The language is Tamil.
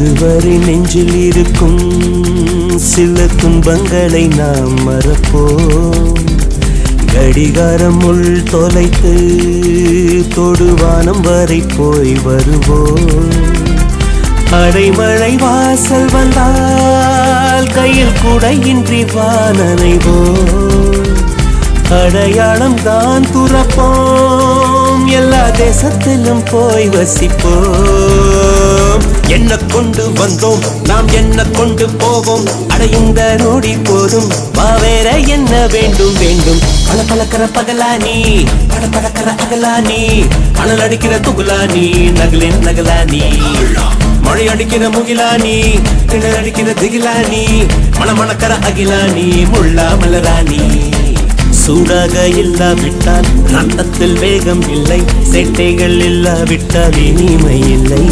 இதுவரை நெஞ்சில் இருக்கும் சில துன்பங்களை நாம் மறப்போம். கடிகாரம் உள் தொலைத்து தொடுவானம் வரை போய் வருவோம். அடைமழை வாசல் வந்தால் கையில் குடையின்றி வானனைவோம். அடையாளம் தான் துறப்போம், எல்லா தேசத்திலும் போய் வசிப்போம். என்ன கொண்டு வந்தோம் நாம் என்ன கொண்டு போவோம், அடையுந்த நோடி போதும் வா வேற என்ன வேண்டும் வேண்டும். பல பழக்கிற பகலானி பட பழக்கிற அகலானி, மணல் அடிக்கிற துகுலானி நகலின் நகலானி, மழை அடிக்கிற முகிலானி கிணறு அடிக்கிற திகிலானி, மணமணக்கிற அகிலானி முள்ளா மலராணி. சூடாக இல்லாவிட்டால் ரத்தத்தில் வேகம் இல்லை, சேட்டைகள் இல்லாவிட்டால் இனிமை இல்லை.